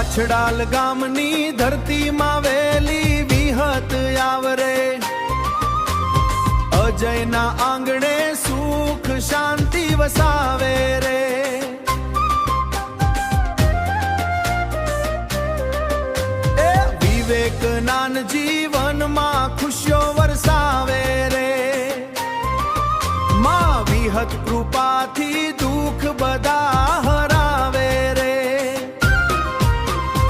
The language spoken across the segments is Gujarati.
વાછડાલ ગામની ધરતીમાં વેલી વિહત આવરે, અજયના આંગણે સુખ શાંતિ વસાવે રે। એ વિવેક જ્ઞાન જીવનમાં ખુશીઓ વરસાવે રે, માં વિહત કૃપાથી દુઃખ બધા હરાવે રે।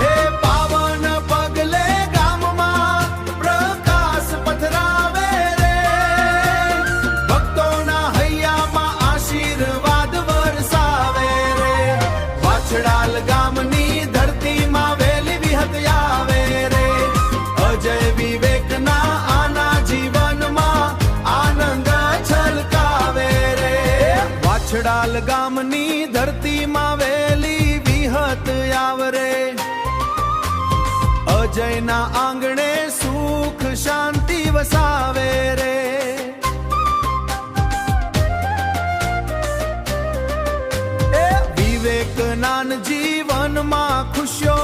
હે પાવન પગલે ગામમાં પ્રકાશ પથરાવે રે, ભક્તોના હૈયામાં આશીર્વાદ વરસાવે રે। વાછડાલ ગામની ધરતીમાં વેલી વિહત આવે રે, અજય વિવેકના આના જીવનમાં આનંદ છલકાવે રે। વાછડાલ ગામની ધરતીમાં વેલી વિહત આવરે, અજયના આંગણે સુખ શાંતિ વસાવે રે। એ વિવેક જ્ઞાન જીવનમાં ખુશીઓ